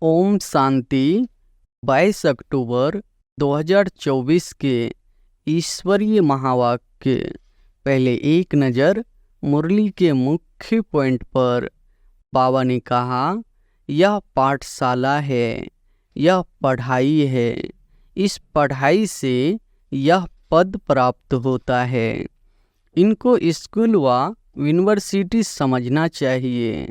ओम शांति। 22 अक्टूबर 2024 के ईश्वरीय महावाक्य। पहले एक नज़र मुरली के मुख्य पॉइंट पर। बाबा ने कहा, यह पाठशाला है, यह पढ़ाई है। इस पढ़ाई से यह पद प्राप्त होता है। इनको स्कूल व यूनिवर्सिटी समझना चाहिए।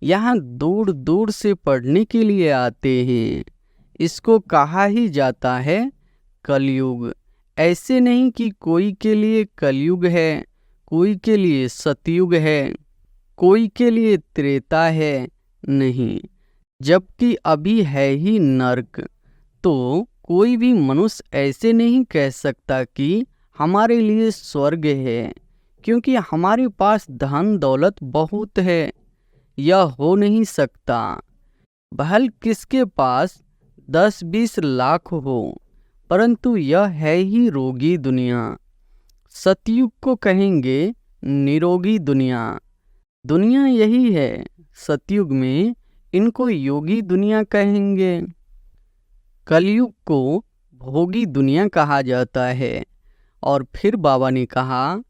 यहाँ दूर दूर से पढ़ने के लिए आते हैं। इसको कहा ही जाता है कलयुग। ऐसे नहीं कि कोई के लिए कलयुग है, कोई के लिए सतयुग है, कोई के लिए त्रेता है, नहीं। जबकि अभी है ही नर्क। तो कोई भी मनुष्य ऐसे नहीं कह सकता कि हमारे लिए स्वर्ग है, क्योंकि हमारे पास धन दौलत बहुत है। यह हो नहीं सकता। भल किसके पास 10-20 लाख हो, परंतु यह है ही रोगी दुनिया। सतयुग को कहेंगे निरोगी दुनिया। दुनिया यही है। सतयुग में इनको योगी दुनिया कहेंगे। कलयुग को भोगी दुनिया कहा जाता है। और फिर बाबा ने कहा,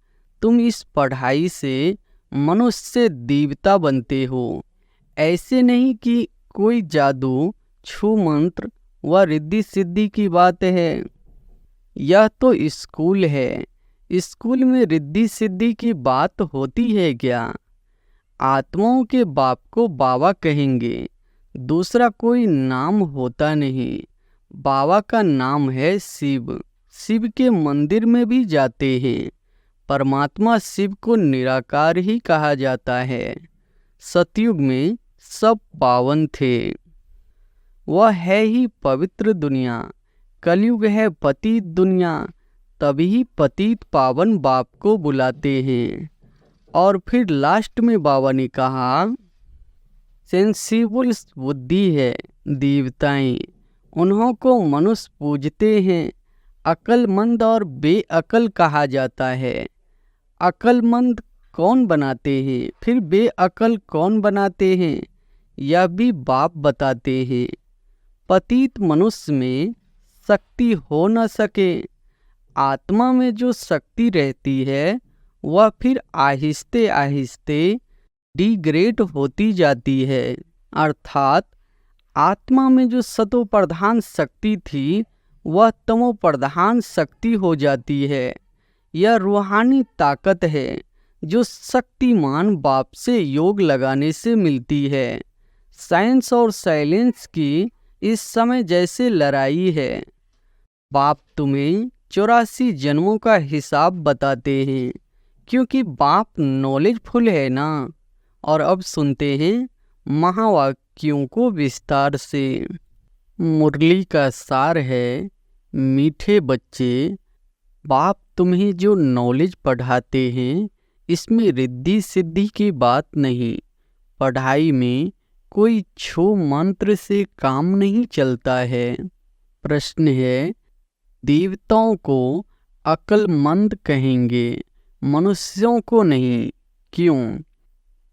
तुम इस पढ़ाई से मनुष्य से देवता बनते हो। ऐसे नहीं कि कोई जादू, छू मंत्र व रिद्धि सिद्धि की बात है। यह तो स्कूल है। स्कूल में रिद्धि सिद्धि की बात होती है क्या? आत्माओं के बाप को बाबा कहेंगे। दूसरा कोई नाम होता नहीं। बाबा का नाम है शिव। शिव के मंदिर में भी जाते हैं। परमात्मा शिव को निराकार ही कहा जाता है। सतयुग में सब पावन थे। वह है ही पवित्र दुनिया। कलयुग है पतित दुनिया। तभी पतित पावन बाप को बुलाते हैं। और फिर लास्ट में बाबा ने कहा, सेंसिबल बुद्धि है देवताएं, उन्हों को मनुष्य पूजते हैं। अक्लमंद और बेअकल कहा जाता है। अक्लमंद कौन बनाते हैं, फिर बेअकल कौन बनाते हैं, यह भी बाप बताते हैं। पतित मनुष्य में शक्ति हो न सके। आत्मा में जो शक्ति रहती है वह फिर आहिस्ते आहिस्ते डिग्रेड होती जाती है। अर्थात आत्मा में जो सतो प्रधान शक्ति थी वह तमो प्रधान शक्ति हो जाती है। यह रूहानी ताकत है जो शक्तिमान बाप से योग लगाने से मिलती है। साइंस और साइलेंस की इस समय जैसे लड़ाई है। बाप तुम्हें 84 जन्मों का हिसाब बताते हैं, क्योंकि बाप नॉलेजफुल है ना। और अब सुनते हैं महावाक्यों को विस्तार से। मुरली का सार है, मीठे बच्चे, बाप तुम्हें जो नॉलेज पढ़ाते हैं इसमें रिद्धि सिद्धि की बात नहीं। पढ़ाई में कोई छू मंत्र से काम नहीं चलता है। प्रश्न है, देवताओं को अक्लमंद कहेंगे, मनुष्यों को नहीं, क्यों?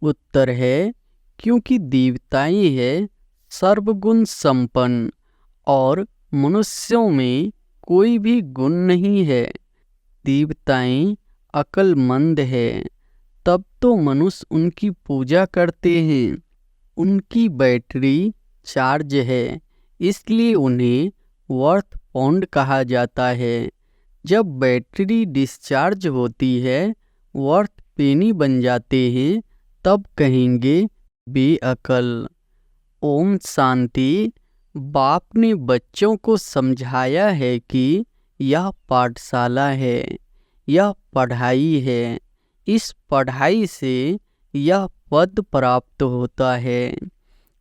उत्तर है, क्योंकि देवताएं है सर्वगुण संपन्न और मनुष्यों में कोई भी गुण नहीं है। देवताएं अक्लमंद है, तब तो मनुष्य उनकी पूजा करते हैं। उनकी बैटरी चार्ज है, इसलिए उन्हें वर्थ पाउंड कहा जाता है। जब बैटरी डिस्चार्ज होती है, वर्थ पेनी बन जाते हैं, तब कहेंगे बेअकल। ओम शांति। बाप ने बच्चों को समझाया है कि यह पाठशाला है, यह पढ़ाई है। इस पढ़ाई से यह पद प्राप्त होता है।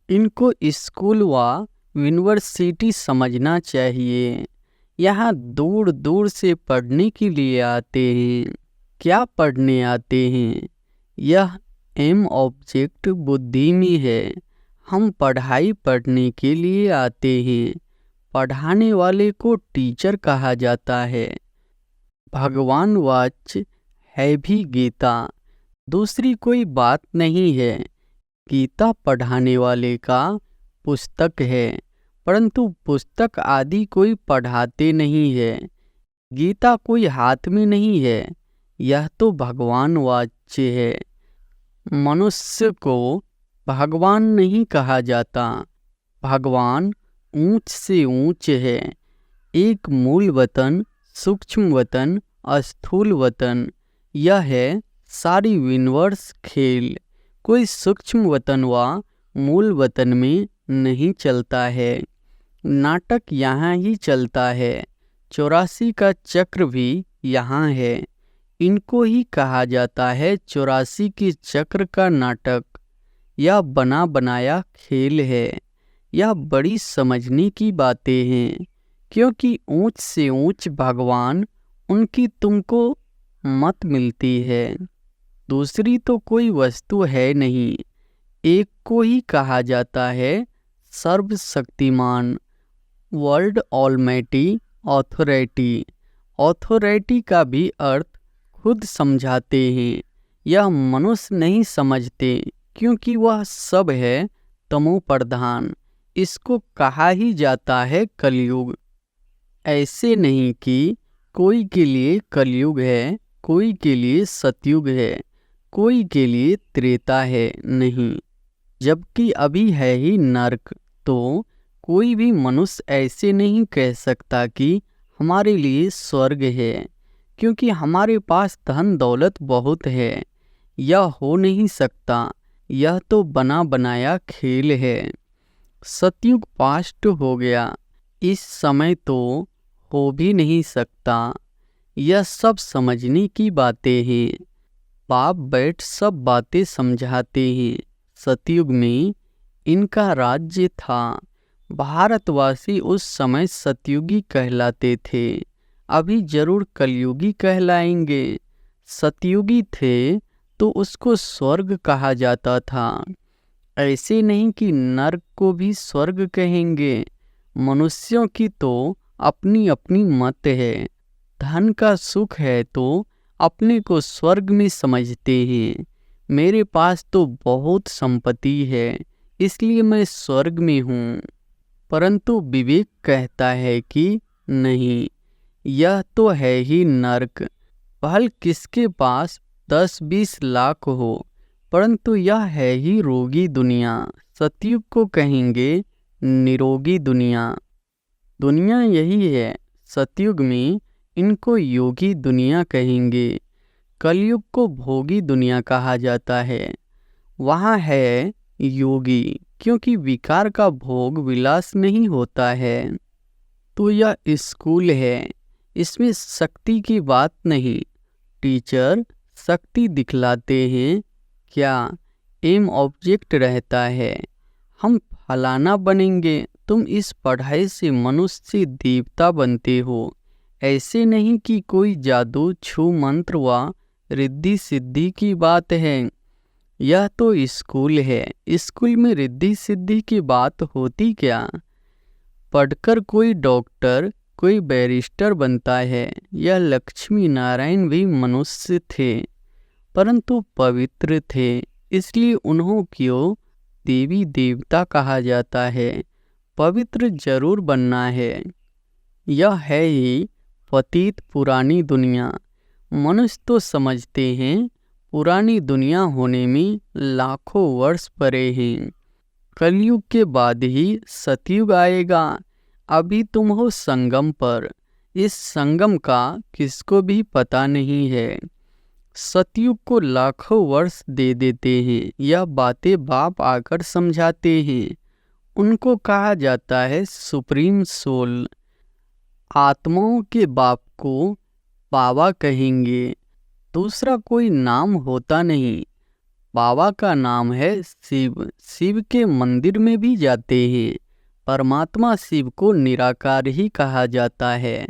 इनको स्कूल व यूनिवर्सिटी समझना चाहिए। यहाँ दूर दूर से पढ़ने के लिए आते हैं। क्या पढ़ने आते हैं? यह एम ऑब्जेक्ट बुद्धि में है। हम पढ़ाई पढ़ने के लिए आते हैं। पढ़ाने वाले को टीचर कहा जाता है। भगवान वाच्य है भी गीता, दूसरी कोई बात नहीं है। गीता पढ़ाने वाले का पुस्तक है, परंतु पुस्तक आदि कोई पढ़ाते नहीं है। गीता कोई हाथ में नहीं है, यह तो भगवान वाच्य है। मनुष्य को भगवान नहीं कहा जाता। भगवान ऊंच से ऊंच है। एक मूल वतन, सूक्ष्म वतन, स्थूल वतन, यह है सारी यूनिवर्स खेल। कोई सूक्ष्म वतन व मूल वतन में नहीं चलता है। नाटक यहाँ ही चलता है। 84 का चक्र भी यहाँ है। इनको ही कहा जाता है 84 के चक्र का नाटक। यह बना बनाया खेल है। यह बड़ी समझने की बातें हैं, क्योंकि ऊंच से ऊंच भगवान उनकी तुमको मत मिलती है। दूसरी तो कोई वस्तु है नहीं। एक को ही कहा जाता है सर्वशक्तिमान, वर्ल्ड ऑलमाइटी ऑथोरिटी। ऑथोरिटी का भी अर्थ खुद समझाते हैं। यह मनुष्य नहीं समझते, क्योंकि वह सब है तमो प्रधान। इसको कहा ही जाता है कलयुग। ऐसे नहीं कि कोई के लिए कलयुग है, कोई के लिए सतयुग है, कोई के लिए त्रेता है, नहीं। जबकि अभी है ही नरक। तो कोई भी मनुष्य ऐसे नहीं कह सकता कि हमारे लिए स्वर्ग है, क्योंकि हमारे पास धन दौलत बहुत है। यह हो नहीं सकता। यह तो बना बनाया खेल है। सतयुग पास्ट हो गया, इस समय तो हो भी नहीं सकता। यह सब समझने की बातें हैं। बाप बैठ सब बातें समझाते हैं। सतयुग में इनका राज्य था। भारतवासी उस समय सतयुगी कहलाते थे। अभी जरूर कलयुगी कहलाएंगे। सतयुगी थे तो उसको स्वर्ग कहा जाता था। ऐसे नहीं कि नरक को भी स्वर्ग कहेंगे। मनुष्यों की तो अपनी अपनी मत है। धन का सुख है तो अपने को स्वर्ग में समझते हैं। मेरे पास तो बहुत संपत्ति है, इसलिए मैं स्वर्ग में हूँ। परंतु विवेक कहता है कि नहीं, यह तो है ही नरक। भल किसके पास 10-20 लाख हो, परंतु यह है ही रोगी दुनिया। सतयुग को कहेंगे निरोगी दुनिया। दुनिया यही है। सतयुग में इनको योगी दुनिया कहेंगे। कलयुग को भोगी दुनिया कहा जाता है। वहाँ है योगी, क्योंकि विकार का भोग विलास नहीं होता है। तो यह स्कूल है, इसमें शक्ति की बात नहीं। टीचर शक्ति दिखलाते हैं, क्या एम ऑब्जेक्ट रहता है। हम फलाना बनेंगे, तुम इस पढ़ाई से मनुष्य से देवता बनते हो। ऐसे नहीं कि कोई जादू छू मंत्र व रिद्धि सिद्धि की बात है। यह तो स्कूल है। स्कूल में रिद्धि सिद्धि की बात होती क्या। पढ़कर कोई डॉक्टर, कोई बैरिस्टर बनता है। यह लक्ष्मी नारायण भी मनुष्य थे, परंतु पवित्र थे, इसलिए उन्हों को देवी देवता कहा जाता है। पवित्र जरूर बनना है। यह है ही पतित पुरानी दुनिया। मनुष्य तो समझते हैं पुरानी दुनिया होने में लाखों वर्ष परे हैं। कलयुग के बाद ही सतयुग आएगा। अभी तुम हो संगम पर। इस संगम का किसको भी पता नहीं है। सतयुग को लाखों वर्ष दे देते हैं। यह बातें बाप आकर समझाते हैं। उनको कहा जाता है सुप्रीम सोल। आत्माओं के बाप को बाबा कहेंगे। दूसरा कोई नाम होता नहीं। बाबा का नाम है शिव। शिव के मंदिर में भी जाते हैं। परमात्मा शिव को निराकार ही कहा जाता है।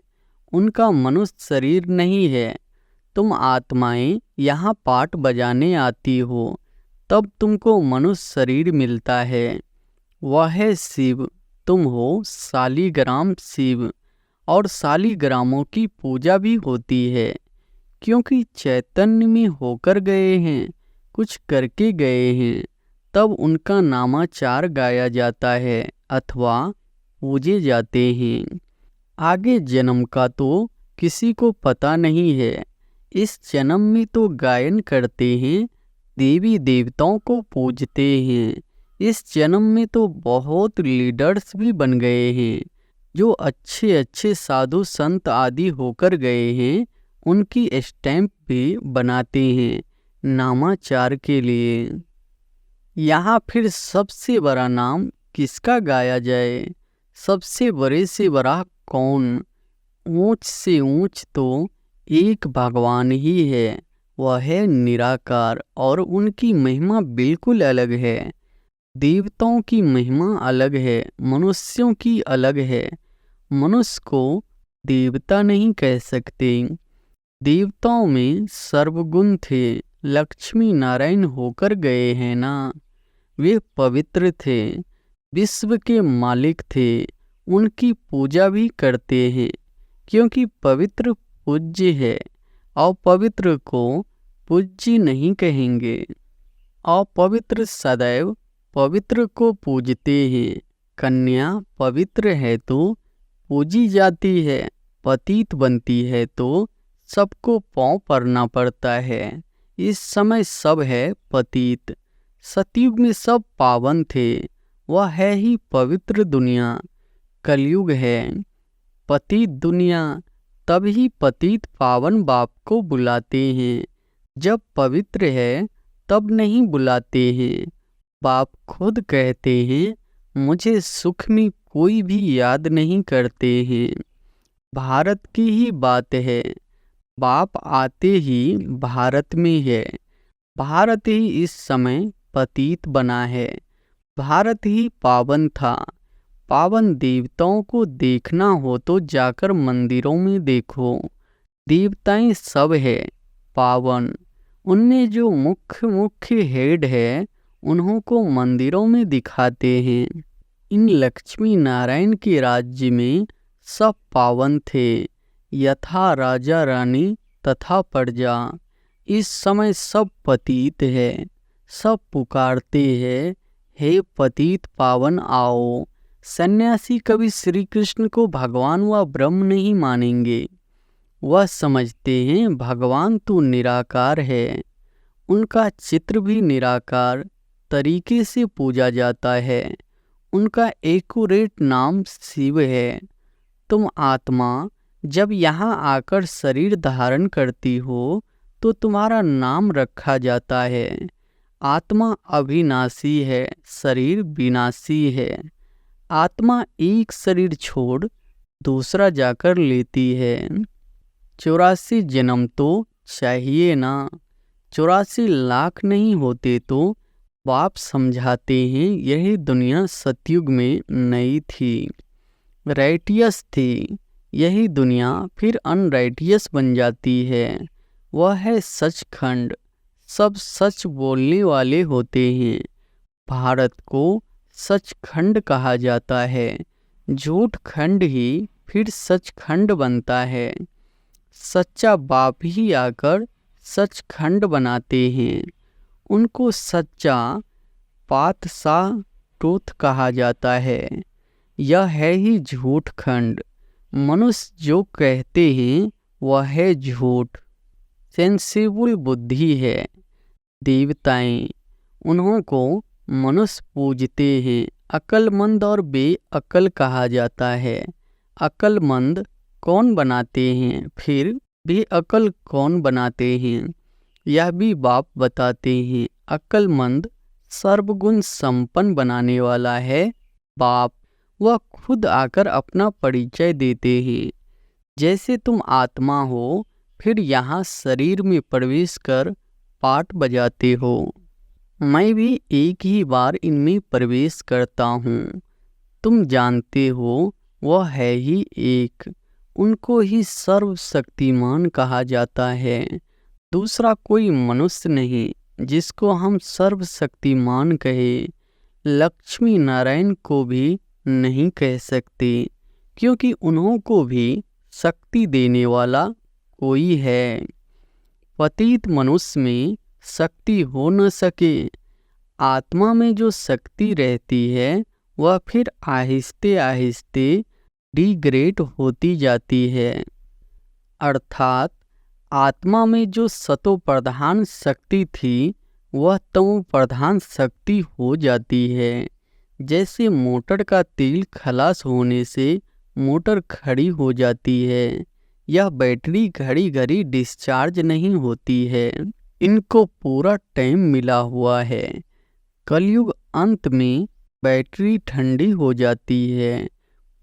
उनका मनुष्य शरीर नहीं है। तुम आत्माएं यहाँ पाठ बजाने आती हो, तब तुमको मनुष्य शरीर मिलता है। वह है शिव। तुम हो शालिग्राम शिव। और शालिग्रामों की पूजा भी होती है, क्योंकि चैतन्य में होकर गए हैं, कुछ करके गए हैं। तब उनका नामाचार गाया जाता है अथवा पूजे जाते हैं। आगे जन्म का तो किसी को पता नहीं है। इस जन्म में तो गायन करते हैं, देवी देवताओं को पूजते हैं। इस जन्म में तो बहुत लीडर्स भी बन गए हैं। जो अच्छे अच्छे साधु संत आदि होकर गए हैं, उनकी स्टैंप भी बनाते हैं नामाचार के लिए। यहाँ फिर सबसे बड़ा नाम किसका गाया जाए? सबसे बड़े से बड़ा कौन? ऊंच से ऊंच तो एक भगवान ही है, वह है निराकार, और उनकी महिमा बिल्कुल अलग है। देवताओं की महिमा अलग है, मनुष्यों की अलग है। मनुष्य को देवता नहीं कह सकते। देवताओं में सर्वगुण थे, लक्ष्मी नारायण होकर गए हैं ना। वे पवित्र थे, विश्व के मालिक थे। उनकी पूजा भी करते हैं, क्योंकि पवित्र पूज्य है। अपवित्र को पूज्य नहीं कहेंगे। अपवित्र सदैव पवित्र को पूजते हैं। कन्या पवित्र है तो पूजी जाती है, पतित बनती है तो सबको पाँव पड़ना पड़ता है। इस समय सब है पतित। सतयुग में सब पावन थे, वह है ही पवित्र दुनिया। कलयुग है पतित दुनिया, तभी पतित पावन बाप को बुलाते हैं। जब पवित्र है तब नहीं बुलाते हैं। बाप खुद कहते हैं, मुझे सुख में कोई भी याद नहीं करते हैं। भारत की ही बात है, बाप आते ही भारत में है। भारत ही इस समय पतित बना है। भारत ही पावन था। पावन देवताओं को देखना हो तो जाकर मंदिरों में देखो। देवताएं सब है पावन। उनमें जो मुख्य मुख्य हेड है, उन्हों को मंदिरों में दिखाते हैं। इन लक्ष्मी नारायण के राज्य में सब पावन थे, यथा राजा रानी तथा प्रजा। इस समय सब पतित है। सब पुकारते हैं, हे पतित पावन आओ। सन्यासी कभी श्री कृष्ण को भगवान व ब्रह्म नहीं मानेंगे। वह समझते हैं भगवान तो निराकार है। उनका चित्र भी निराकार तरीके से पूजा जाता है। उनका एक्यूरेट नाम शिव है। तुम आत्मा जब यहाँ आकर शरीर धारण करती हो तो तुम्हारा नाम रखा जाता है। आत्मा अविनाशी है, शरीर विनाशी है। आत्मा एक शरीर छोड़ दूसरा जाकर लेती है। 84 जन्म तो चाहिए ना। 84 लाख नहीं होते तो बाप समझाते हैं यही दुनिया सतयुग में नई थी, राइटियस थी। यही दुनिया फिर अनराइटियस बन जाती है। वह है सचखंड। सब सच बोलने वाले होते हैं। भारत को सचखंड कहा जाता है। झूठ खंड ही फिर सचखंड बनता है। सच्चा बाप ही आकर सचखंड बनाते हैं। उनको सच्चा पातशाह ट्रूथ कहा जाता है। यह है ही झूठ खंड। मनुष्य जो कहते हैं वह है झूठ। सेंसिबल बुद्धि है। देवताएं उन्हों को मनुष्य पूजते हैं। अक्लमंद और बेअक्ल कहा जाता है। अक्लमंद कौन बनाते हैं, फिर बेअक्ल कौन बनाते हैं, यह भी बाप बताते हैं। अक्लमंद सर्वगुण संपन्न बनाने वाला है बाप। वह खुद आकर अपना परिचय देते हैं। जैसे तुम आत्मा हो, फिर यहाँ शरीर में प्रवेश कर पाठ बजाते हो। मैं भी एक ही बार इनमें प्रवेश करता हूँ। तुम जानते हो वह है ही एक। उनको ही सर्वशक्तिमान कहा जाता है। दूसरा कोई मनुष्य नहीं जिसको हम सर्वशक्तिमान कहे। लक्ष्मी नारायण को भी नहीं कह सकते, क्योंकि उन्हों को भी शक्ति देने वाला कोई है। पतित मनुष्य में शक्ति हो न सके। आत्मा में जो शक्ति रहती है वह फिर आहिस्ते आहिस्ते डिग्रेड होती जाती है। अर्थात आत्मा में जो सतो प्रधान शक्ति थी वह तमो प्रधान शक्ति हो जाती है। जैसे मोटर का तेल खलास होने से मोटर खड़ी हो जाती है। यह बैटरी घड़ी घड़ी डिस्चार्ज नहीं होती है, इनको पूरा टाइम मिला हुआ है। कलयुग अंत में बैटरी ठंडी हो जाती है।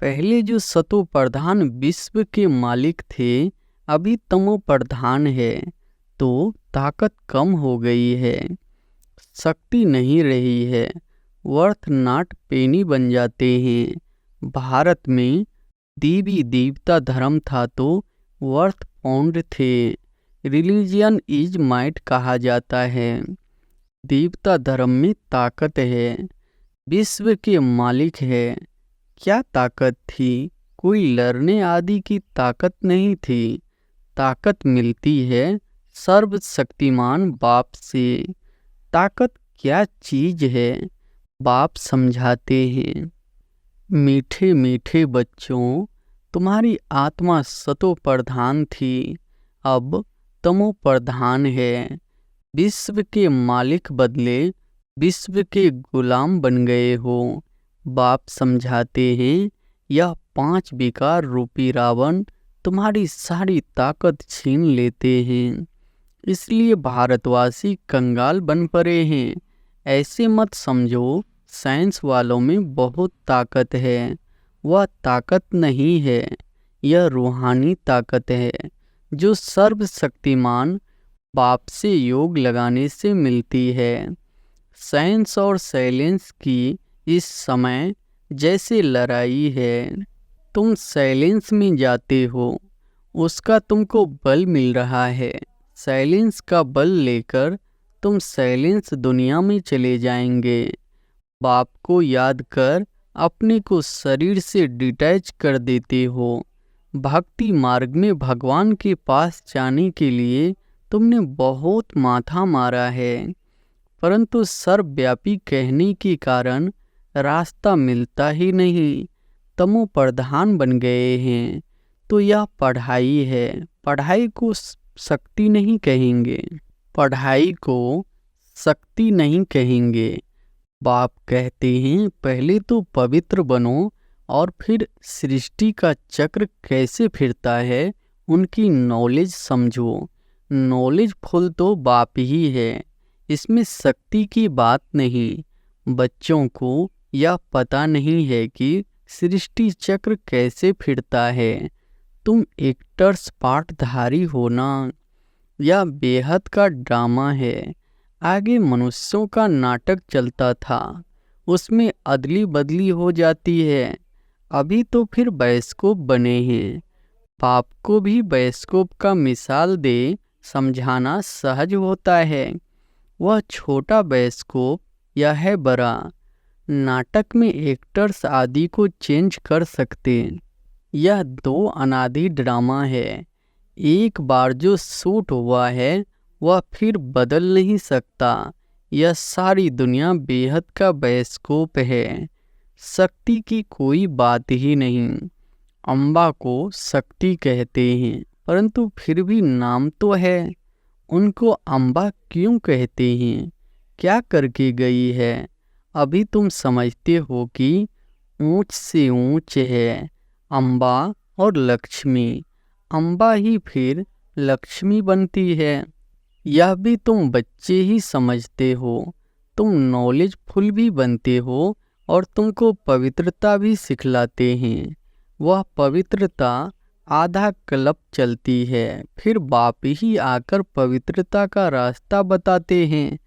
पहले जो सतो प्रधान विश्व के मालिक थे अभी तमो प्रधान है, तो ताकत कम हो गई है, शक्ति नहीं रही है, वर्थ नॉट पेनी बन जाते हैं। भारत में देवी देवता धर्म था तो वर्थ पाउंड थे। रिलीजियन इज माइट कहा जाता है। देवता धर्म में ताकत है, विश्व के मालिक है। क्या ताकत थी? कोई लड़ने आदि की ताकत नहीं थी। ताकत मिलती है सर्वशक्तिमान बाप से। ताकत क्या चीज है बाप समझाते हैं। मीठे मीठे बच्चों, तुम्हारी आत्मा सतो प्रधान थी, अब तमो प्रधान है। विश्व के मालिक बदले विश्व के गुलाम बन गए हो। बाप समझाते हैं यह 5 विकार रूपी रावण तुम्हारी सारी ताकत छीन लेते हैं, इसलिए भारतवासी कंगाल बन पड़े हैं। ऐसे मत समझो साइंस वालों में बहुत ताकत है, वह ताकत नहीं है, यह रूहानी ताकत है जो सर्वशक्तिमान बाप से योग लगाने से मिलती है। साइंस और साइलेंस की इस समय जैसे लड़ाई है, तुम साइलेंस में जाते हो, उसका तुमको बल मिल रहा है। साइलेंस का बल लेकर तुम साइलेंस दुनिया में चले जाएंगे। बाप को याद कर अपने को शरीर से डिटैच कर देते हो। भक्ति मार्ग में भगवान के पास जाने के लिए तुमने बहुत माथा मारा है, परंतु सर्वव्यापी कहने के कारण रास्ता मिलता ही नहीं। तमो प्रधान बन गए हैं, तो यह पढ़ाई है। पढ़ाई को शक्ति नहीं कहेंगे, पढ़ाई को शक्ति नहीं कहेंगे। बाप कहते हैं पहले तो पवित्र बनो और फिर सृष्टि का चक्र कैसे फिरता है उनकी नॉलेज समझो। नॉलेज फुल तो बाप ही है, इसमें शक्ति की बात नहीं। बच्चों को यह पता नहीं है कि सृष्टि चक्र कैसे फिरता है। तुम एक्टर्स पाठधारी हो ना, यह बेहद का ड्रामा है। आगे मनुष्यों का नाटक चलता था, उसमें अदली बदली हो जाती है। अभी तो फिर बायोस्कोप बने हैं। बाप को भी बायोस्कोप का मिसाल दे समझाना सहज होता है। वह छोटा बायोस्कोप या है बड़ा, नाटक में एक्टर्स आदि को चेंज कर सकते। यह 2 अनादि ड्रामा है। एक बार जो शूट हुआ है वह फिर बदल नहीं सकता। यह सारी दुनिया बेहद का बायोस्कोप है। शक्ति की कोई बात ही नहीं। अम्बा को शक्ति कहते हैं, परंतु फिर भी नाम तो है। उनको अम्बा क्यों कहते हैं? क्या करके गई है? अभी तुम समझते हो कि ऊंच से ऊंच है अम्बा और लक्ष्मी। अम्बा ही फिर लक्ष्मी बनती है। यह भी तुम बच्चे ही समझते हो। तुम नॉलेजफुल भी बनते हो और तुमको पवित्रता भी सिखलाते हैं। वह पवित्रता आधा कल्प चलती है, फिर बाप ही आकर पवित्रता का रास्ता बताते हैं।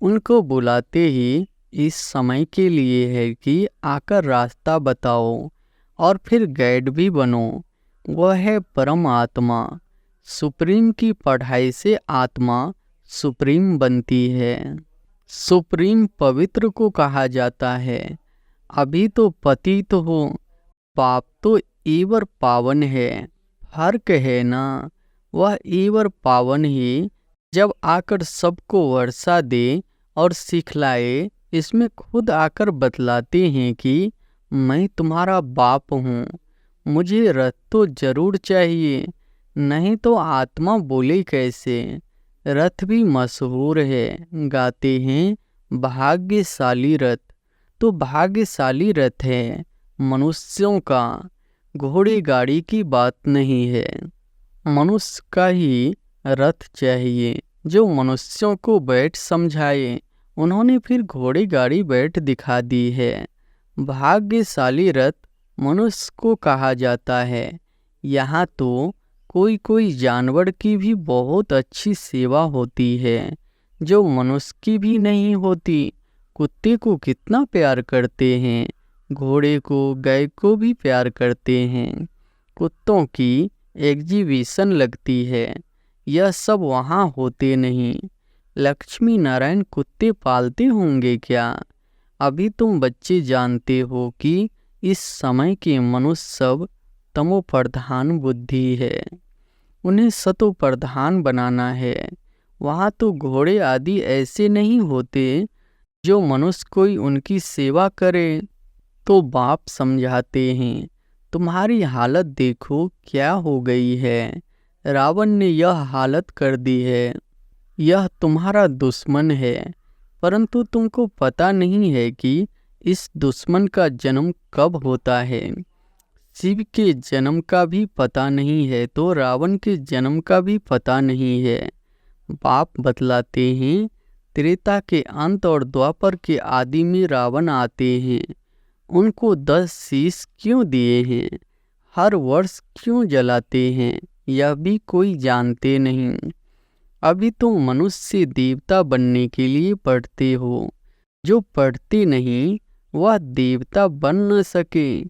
उनको बुलाते ही इस समय के लिए है कि आकर रास्ता बताओ और फिर गाइड भी बनो। वह है परम आत्मा। सुप्रीम की पढ़ाई से आत्मा सुप्रीम बनती है। सुप्रीम पवित्र को कहा जाता है। अभी तो पतित हो, पाप तो ईवर पावन है। फर्क है ना, वह ईवर पावन ही जब आकर सबको वर्षा दे और सिखलाए इसमें खुद आकर बतलाते हैं कि मैं तुम्हारा बाप हूँ, मुझे रथ तो जरूर चाहिए, नहीं तो आत्मा बोले कैसे। रथ भी मशहूर है, गाते हैं भाग्यशाली रथ। तो भाग्यशाली रथ है मनुष्यों का, घोड़े गाड़ी की बात नहीं है। मनुष्य का ही रथ चाहिए जो मनुष्यों को बैठ समझाए। उन्होंने फिर घोड़े गाड़ी बैठ दिखा दी है। भाग्यशाली रथ मनुष्य को कहा जाता है। यहाँ तो कोई कोई जानवर की भी बहुत अच्छी सेवा होती है जो मनुष्य की भी नहीं होती। कुत्ते को कितना प्यार करते हैं, घोड़े को, गाय को भी प्यार करते हैं। कुत्तों की एग्जीबिशन लगती है, यह सब वहाँ होते नहीं। लक्ष्मी नारायण कुत्ते पालते होंगे क्या? अभी तुम बच्चे जानते हो कि इस समय के मनुष्य सब तमोप्रधान बुद्धि है, उन्हें सतोप्रधान बनाना है। वहाँ तो घोड़े आदि ऐसे नहीं होते जो मनुष्य कोई उनकी सेवा करे। तो बाप समझाते हैं, तुम्हारी हालत देखो क्या हो गई है। रावण ने यह हालत कर दी है। यह तुम्हारा दुश्मन है, परंतु तुमको पता नहीं है कि इस दुश्मन का जन्म कब होता है। शिव के जन्म का भी पता नहीं है तो रावण के जन्म का भी पता नहीं है। बाप बतलाते हैं, त्रेता के अंत और द्वापर के आदि में रावण आते हैं। उनको 10 शीश क्यों दिए हैं, हर वर्ष क्यों जलाते हैं, यह भी कोई जानते नहीं। अभी तुम मनुष्य से देवता बनने के लिए पढ़ते हो। जो पढ़ते नहीं वह देवता बन न सके।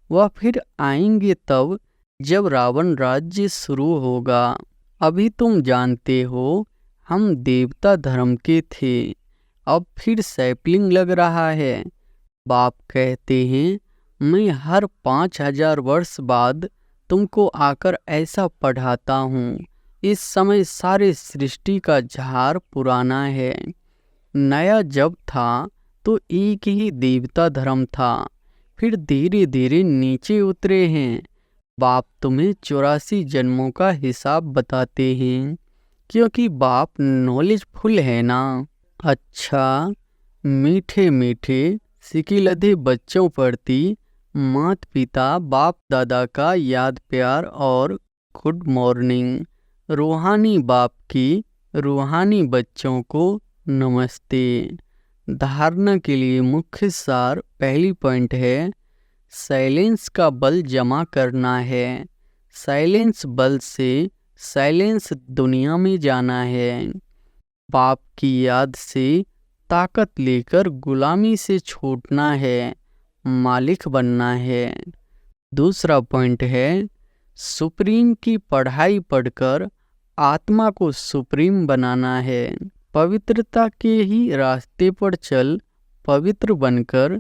वह फिर आएंगे तब जब रावण राज्य शुरू होगा। अभी तुम जानते हो हम देवता धर्म के थे, अब फिर सैपलिंग लग रहा है। बाप कहते हैं, मैं हर 5000 वर्ष बाद तुमको आकर ऐसा पढ़ाता हूँ। इस समय सारे सृष्टि का झार पुराना है। नया जब था तो एक ही देवता धर्म था, फिर धीरे धीरे नीचे उतरे हैं। बाप तुम्हें 84 जन्मों का हिसाब बताते हैं, क्योंकि बाप नॉलेजफुल है ना। अच्छा, मीठे मीठे सिकिलधे बच्चों प्रति माता पिता बाप दादा का याद प्यार और गुड मॉर्निंग। रूहानी बाप की रूहानी बच्चों को नमस्ते। धारणा के लिए मुख्य सार पहली पॉइंट है, साइलेंस का बल जमा करना है। साइलेंस बल से साइलेंस दुनिया में जाना है। बाप की याद से ताकत लेकर गुलामी से छूटना है, मालिक बनना है। दूसरा पॉइंट है, सुप्रीम की पढ़ाई पढ़कर आत्मा को सुप्रीम बनाना है। पवित्रता के ही रास्ते पर चल पवित्र बनकर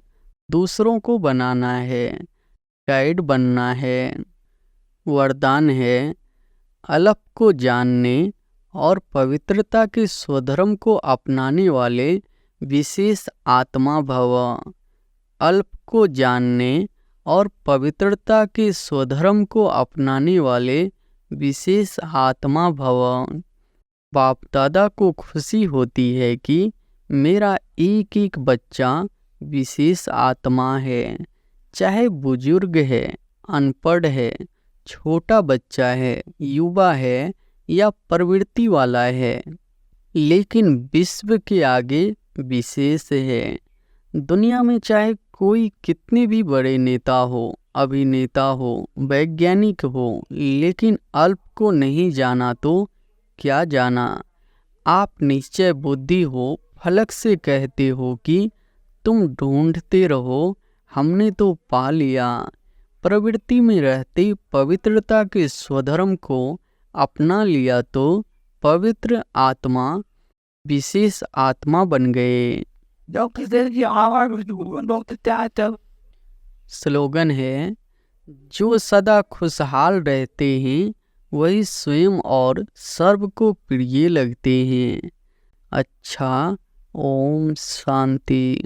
दूसरों को बनाना है, गाइड बनना है। वरदान है, अलप को जानने और पवित्रता के स्वधर्म को अपनाने वाले विशेष आत्मा भव। अल्प को जानने और पवित्रता के स्वधर्म को अपनाने वाले विशेष आत्मा भव। बाप दादा को खुशी होती है कि मेरा एक एक बच्चा विशेष आत्मा है, चाहे बुजुर्ग है, अनपढ़ है, छोटा बच्चा है, युवा है या प्रवृत्ति वाला है, लेकिन विश्व के आगे विशेष है। दुनिया में चाहे कोई कितने भी बड़े नेता हो, अभिनेता हो, वैज्ञानिक हो, लेकिन अल्प को नहीं जाना तो क्या जाना। आप निश्चय बुद्धि हो, फलक से कहते हो कि तुम ढूंढते रहो, हमने तो पा लिया। प्रवृत्ति में रहते पवित्रता के स्वधर्म को अपना लिया तो पवित्र आत्मा विशेष आत्मा बन गए। स्लोगन है, जो सदा खुशहाल रहते हैं वही स्वयं और सर्व को प्रिय लगते हैं। अच्छा, ओम शांति।